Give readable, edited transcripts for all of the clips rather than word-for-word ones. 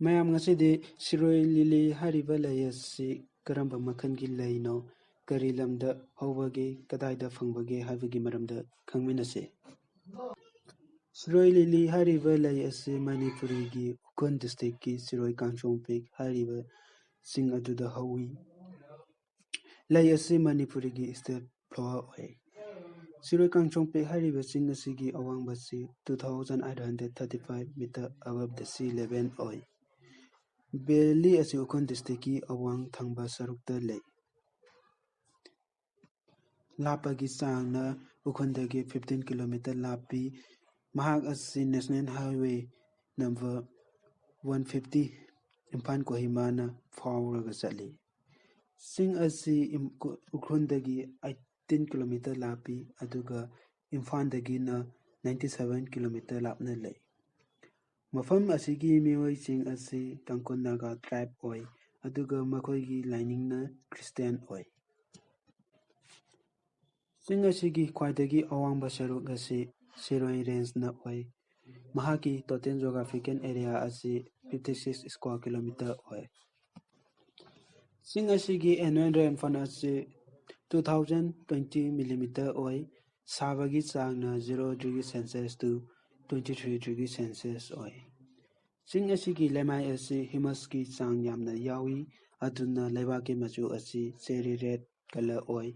ꯃꯌꯥꯝ ꯉꯁꯤꯗꯤ ꯁꯤꯔꯣꯏ ꯂꯤꯂꯤ ꯍꯥꯏꯔꯤꯕ ꯂꯩ ꯑꯁꯤ ꯀꯔꯝꯕ ꯃꯈꯜꯒꯤ ꯂꯩꯅꯣ, ꯀꯔꯤ ꯂꯝꯗ ꯍꯧꯕꯒꯦ, ꯀꯗꯥꯏꯗ ꯐꯪꯕꯒꯦ ꯍꯥꯏꯕꯒꯤ ꯃꯔꯝꯗ ꯈꯪꯃꯤꯟꯅꯁꯤ꯫ ꯁꯤꯔꯣꯏ ꯂꯤꯂꯤ ꯍꯥꯏꯔꯤꯕ ꯂꯩ ꯑꯁꯤ ꯃꯅꯤꯄꯨꯔꯤꯒꯤ ꯎꯈ꯭ꯔꯨꯜ ꯗꯤꯁꯇ꯭ꯔꯤꯛꯀꯤ ꯁꯤꯔꯣꯏ ꯀꯥꯡꯆꯣꯡꯄꯤꯛ ꯍꯥꯏꯔꯤꯕ ꯆꯤꯡ ꯑꯗꯨꯗ ꯍꯧꯏ꯫ ꯂꯩ ꯑꯁꯤ ꯃꯅꯤꯄꯨꯔꯤꯒꯤ ꯁ꯭ꯇꯦꯠ ꯐ꯭ꯂꯥꯋꯔ ꯑꯣꯏ꯫ ꯁꯤꯔꯣꯏ ꯀꯥꯡꯆꯣꯡꯄꯤꯛ ꯍꯥꯏꯔꯤꯕ ꯆꯤꯡ ꯑꯁꯤꯒꯤ ꯑꯋꯥꯡꯕꯁꯤ 2,835 ꯃꯤꯇꯔ ꯑꯕꯞ ꯗ ꯁꯤ ꯂꯦꯚꯦꯜ ꯑꯣꯏ꯫ ꯚꯦꯂꯤ ꯑꯁꯤ ꯎꯈ꯭ꯔꯨꯜ ꯗꯤꯁꯇ꯭ꯔꯤꯛꯀꯤ ꯑꯋꯥꯡ ꯊꯪꯕ ꯁꯔꯨꯛꯇ ꯂꯩ꯫ ꯂꯥꯞꯄꯒꯤ ꯆꯥꯡꯅ ꯎꯈ꯭ꯔꯨꯜꯗꯒꯤ 15 ꯀꯤꯂꯣꯃꯤꯇꯔ ꯂꯥꯞꯄꯤ꯫ ꯃꯍꯥꯛ ꯑꯁꯤ ꯅꯦꯁꯅꯦꯜ ꯍꯥꯏꯋꯦ ꯅꯝꯕꯔ 150 ꯏꯝꯐꯥꯜ ꯀꯣꯍꯤꯃꯥꯅ ꯐꯥꯎꯔꯒ ꯆꯠꯂꯤ꯫ ꯆꯤꯡ ꯑꯁꯤ ꯎꯈ꯭ꯔꯨꯜꯗꯒꯤ 18 ꯀꯤꯂꯣꯃꯤꯇꯔ ꯂꯥꯞꯄꯤ, ꯑꯗꯨꯒ ꯏꯝꯐꯥꯜꯗꯒꯤꯅ 97 ꯀꯤꯂꯣꯃꯤꯇꯔ ꯂꯥꯞꯅ ꯂꯩ꯫ ꯃꯐꯝ ꯑꯁꯤꯒꯤ ꯃꯤꯑꯣꯏꯁꯤꯡ ꯑꯁꯤ ꯇꯥꯡꯈꯨꯜ ꯅꯥꯒꯥ ꯇ꯭ꯔꯥꯏꯕ ꯑꯣꯏ, ꯑꯗꯨꯒ ꯃꯈꯣꯏꯒꯤ ꯂꯥꯏꯅꯤꯡꯅ ꯈ꯭ꯔꯤꯁꯇ꯭ꯌꯥꯟ ꯑꯣꯏ꯫ ꯆꯤꯡ ꯑꯁꯤꯒꯤ ꯈ꯭ꯋꯥꯏꯗꯒꯤ ꯑꯋꯥꯡꯕ ꯁꯔꯨꯛ ꯑꯁꯤ ꯁꯤꯔꯣꯏ ꯔꯦꯟꯖꯅ ꯑꯣꯏ꯫ ꯃꯍꯥꯛꯀꯤ ꯇꯣꯇꯦꯜ ꯖꯤꯑꯣꯒ꯭ꯔꯥꯐꯤꯀꯦꯜ ꯑꯦꯔꯤꯌꯥ ꯑꯁꯤ 56 ꯁ꯭ꯀ꯭ꯋꯥꯔ ꯀꯤꯂꯣꯃꯤꯇꯔ ꯑꯣꯏ꯫ ꯆꯤꯡ ꯑꯁꯤꯒꯤ ꯑꯦꯅꯨꯑꯦꯜ ꯔꯦꯟꯐꯣꯜ ꯑꯁꯤ 2020 ꯃꯤꯂꯤꯃꯤꯇꯔ ꯑꯣꯏ꯫ ꯁꯥꯕꯒꯤ ꯆꯥꯡꯅ 0 degree Celsius two 23 degree Celsius ꯑꯣꯏ꯫ ꯆꯤꯡ ꯑꯁꯤꯒꯤ ꯂꯩꯃꯥꯏ ꯑꯁꯤ ꯍ꯭ꯌꯨꯃꯁꯀꯤ ꯆꯥꯡ ꯌꯥꯝꯅ ꯌꯥꯎꯏ, ꯑꯗꯨꯅ ꯂꯩꯕꯥꯛꯀꯤ ꯃꯆꯨ ꯑꯁꯤ ꯆꯦꯔꯤ ꯔꯦꯗ ꯀꯂꯔ ꯑꯣꯏ꯫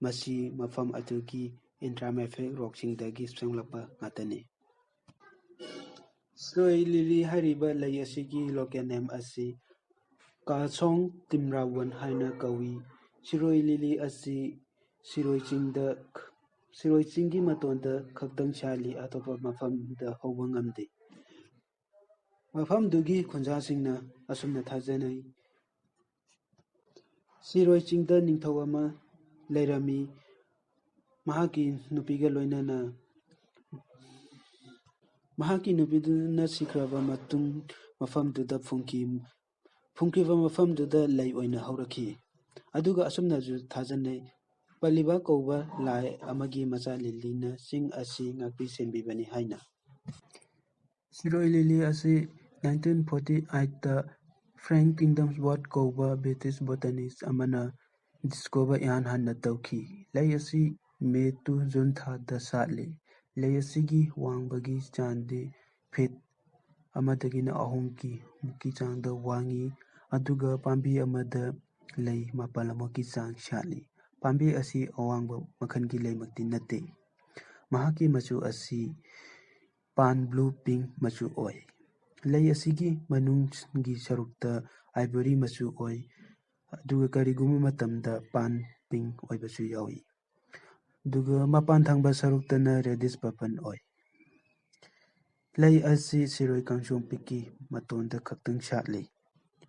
ꯃꯁꯤ ꯃꯐꯝ ꯑꯗꯨꯒꯤ ꯏꯟꯇꯔꯃꯦꯐꯤꯛ ꯔꯣꯛꯁꯤꯡꯗꯒꯤ ꯁꯦꯝꯒꯠꯂꯛꯄ ꯉꯥꯛꯇꯅꯤ꯫ ꯁꯤꯔꯣꯏ ꯂꯤꯂꯤ ꯍꯥꯏꯔꯤꯕ ꯂꯩ ꯑꯁꯤꯒꯤ ꯂꯣꯀꯦꯜ ꯅꯦꯝ ꯑꯁꯤ ꯀꯥꯁꯣꯡ ꯇꯤꯝꯔꯥꯋꯟ ꯍꯥꯏꯅ ꯀꯧꯏ꯫ ꯁꯤꯔꯣꯏ ꯂꯤꯂꯤ ꯑꯁꯤ ꯁꯤꯔꯣꯏ ꯆꯤꯡꯒꯤ ꯃꯇꯣꯟꯗ ꯈꯛꯇꯪ ꯁꯥꯠꯂꯤ, ꯑꯇꯣꯞꯄ ꯃꯐꯝꯗ ꯍꯧꯕ ꯉꯝꯗꯦ꯫ ꯃꯐꯝꯗꯨꯒꯤ ꯈꯨꯟꯖꯥꯁꯤꯡꯅ ꯑꯁꯨꯝꯅ ꯊꯥꯖꯅꯩ꯫ ꯁꯤꯔꯣꯏ ꯆꯤꯡꯗ ꯅꯤꯡꯊꯧ ꯑꯃ ꯂꯩꯔꯝꯃꯤ꯫ ꯃꯍꯥꯛꯀꯤ ꯅꯨꯄꯤꯗꯨꯅ ꯁꯤꯈ꯭ꯔꯕ ꯃꯇꯨꯡ ꯃꯐꯝꯗꯨꯗ ꯐꯨꯝꯈꯤꯕ ꯃꯐꯝꯗꯨꯗ ꯂꯩ ꯑꯣꯏꯅ ꯍꯧꯔꯛꯈꯤ꯫ ꯑꯗꯨꯒ ꯑꯁꯨꯝꯅꯁꯨ ꯊꯥꯖꯅꯩ, ꯄꯜꯂꯤꯕ ꯀꯧꯕ ꯂꯥꯏ ꯑꯃꯒꯤ ꯃꯆꯥ ꯂꯤꯂꯤꯅ ꯆꯤꯡ ꯑꯁꯤ ꯉꯥꯛꯄꯤ ꯁꯦꯟꯕꯤꯕꯅꯤ ꯍꯥꯏꯅ꯫ ꯁꯤꯔꯣꯏ ꯂꯤꯂꯤ ꯑꯁꯤ 1948ꯇ ꯐ꯭ꯔꯦꯡꯛ ꯀꯤꯡꯗꯝꯁꯋꯔꯠ ꯀꯧꯕ ꯕ꯭ꯔꯤꯇꯤꯁ ꯕꯣꯇꯥꯅꯤꯁꯠ ꯑꯃꯅ ꯗꯤꯁꯀꯣꯚꯔ ꯏꯍꯥꯟ ꯍꯥꯟꯅ ꯇꯧꯈꯤ꯫ ꯂꯩ ꯑꯁꯤ ꯃꯦ ꯇꯨ ꯖꯨꯟ ꯊꯥꯗ ꯁꯥꯠꯂꯤ꯫ ꯂꯩ ꯑꯁꯤꯒꯤ ꯋꯥꯡꯕꯒꯤ ꯆꯥꯡꯗꯤ ꯐꯤꯠ 1-3 ꯃꯨꯛꯀꯤ ꯆꯥꯡꯗ ꯋꯥꯡꯏ, ꯑꯗꯨꯒ ꯄꯥꯝꯕꯤ ꯑꯃꯗ ꯂꯩ 14ꯃꯨꯛꯀꯤ ꯆꯥꯡ ꯁꯥꯠꯂꯤ꯫ ꯄꯥꯝꯕꯤ ꯑꯁꯤ ꯑꯋꯥꯡꯕ ꯃꯈꯜꯒꯤ ꯂꯩꯃꯛꯇꯤ ꯅꯠꯇꯦ꯫ ꯃꯍꯥꯛꯀꯤ ꯃꯆꯨ ꯑꯁꯤ ꯄꯥꯟ ꯕ꯭ꯂꯨ ꯄꯤꯡ ꯃꯆꯨ ꯑꯣꯏ꯫ ꯂꯩ ꯑꯁꯤꯒꯤ ꯃꯅꯨꯡꯒꯤ ꯁꯔꯨꯛꯇ ꯑꯥꯏꯚꯣꯔꯤ ꯃꯆꯨ ꯑꯣꯏ, ꯑꯗꯨꯒ ꯀꯔꯤꯒꯨꯝꯕ ꯃꯇꯝꯗ ꯄꯥꯟ ꯄꯤꯡ ꯑꯣꯏꯕꯁꯨ ꯌꯥꯎꯏ, ꯑꯗꯨꯒ ꯃꯄꯥꯟ ꯊꯪꯕ ꯁꯔꯨꯛꯇꯅ ꯔꯦꯗꯤꯁ ꯄꯔꯄꯜ ꯑꯣꯏ꯫ ꯂꯩ ꯑꯁꯤ ꯁꯤꯔꯣꯏ ꯀꯥꯡꯆꯣꯡꯄꯤꯛꯀꯤ ꯃꯇꯣꯟꯗ ꯈꯛꯇꯪ ꯁꯥꯠꯂꯤ꯫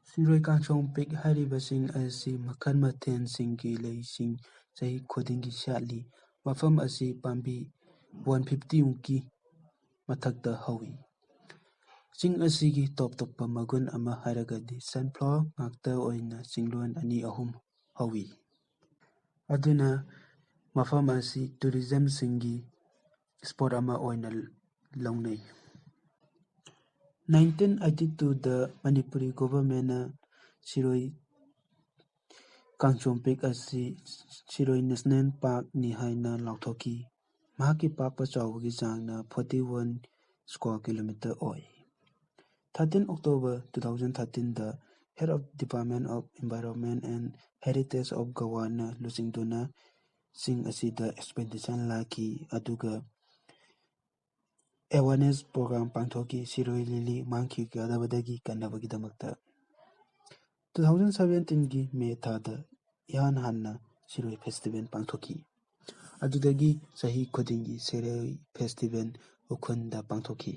ꯁꯤꯔꯣꯏ ꯀꯥꯡꯆꯣꯡꯄꯤꯛ ꯍꯥꯏꯔꯤꯕ ꯆꯤꯡ ꯑꯁꯤ ꯃꯈꯜ ꯃꯊꯦꯜꯁꯤꯡꯒꯤ ꯂꯩꯁꯤꯡ ꯆꯍꯤ ꯈꯨꯗꯤꯡꯒꯤ ꯁꯥꯠꯂꯤ꯫ ꯃꯐꯝ ꯑꯁꯤ ꯄꯥꯝꯕꯤ 150 ꯃꯨꯛꯀꯤ ꯃꯊꯛꯇ ꯍꯧꯏ꯫ ꯆꯤꯡ ꯑꯁꯤꯒꯤ ꯇꯣꯞ ꯇꯣꯞꯄ ꯃꯒꯨꯟ ꯑꯃ ꯍꯥꯏꯔꯒꯗꯤ ꯁꯟꯐ꯭ꯂꯥꯋꯔ ꯉꯥꯛꯇ ꯑꯣꯏꯅ ꯆꯤꯡꯂꯣꯟ 2-3 ꯍꯧꯏ, ꯑꯗꯨꯅ ꯃꯐꯝ ꯑꯁꯤ ꯇꯨꯔꯤꯖꯝꯁꯤꯡꯒꯤ ꯁ꯭ꯄꯣꯠ ꯑꯃ ꯑꯣꯏꯅ ꯂꯧꯅꯩ꯫ 1982ꯗ ꯃꯅꯤꯄꯨꯔꯤ ꯒꯣꯚꯔꯟꯃꯦꯟꯠꯅ ꯁꯤꯔꯣꯏ ꯀꯥꯡꯆꯣꯡꯄꯤꯛ ꯑꯁꯤ ꯁꯤꯔꯣꯏ ꯅꯦꯁꯅꯦꯜ ꯄꯥꯔꯛꯅꯤ ꯍꯥꯏꯅ ꯂꯥꯎꯊꯣꯛꯈꯤ꯫ ꯃꯍꯥꯛꯀꯤ ꯄꯥꯛꯄ ꯆꯥꯎꯕꯒꯤ ꯆꯥꯡꯅ 41 ꯁ꯭ꯀ꯭ꯋꯥꯔ ꯀꯤꯂꯣꯃꯤꯇꯔ ꯑꯣꯏ꯫ 13 ꯑꯣꯛꯇꯣꯕꯔ 2013ꯗ head of department of environment and heritage of ꯒꯋꯥꯅ ꯂꯨꯆꯤꯡꯗꯨꯅ ꯆꯤꯡ ꯑꯁꯤꯗ ꯑꯦꯛꯁꯄꯦꯗꯤꯁꯟ ꯂꯥꯛꯈꯤ, ꯑꯗꯨꯒ ꯑꯦꯋꯥꯔꯅꯦꯁ ꯄ꯭ꯔꯣꯒ꯭ꯔꯥꯝ ꯄꯥꯡꯊꯣꯛꯈꯤ ꯁꯤꯔꯣꯏ ꯂꯤꯂꯤ ꯃꯥꯡꯈꯤꯒꯗꯕꯗꯒꯤ ꯀꯟꯅꯕꯒꯤꯗꯃꯛꯇ꯫ 2017ꯒꯤ ꯃꯦ ꯊꯥꯗ ꯏꯍꯥꯟ ꯍꯥꯟꯅ ꯁꯤꯔꯣꯏ ꯐꯦꯁꯇꯤꯚꯦꯜ ꯄꯥꯡꯊꯣꯛꯈꯤ꯫ ꯑꯗꯨꯗꯒꯤ ꯆꯍꯤ ꯈꯨꯗꯤꯡꯒꯤ ꯁꯤꯔꯣꯏ ꯐꯦꯁꯇꯤꯚꯦꯜ ꯎꯈ꯭ꯔꯨꯜꯗ ꯄꯥꯡꯊꯣꯛꯈꯤ꯫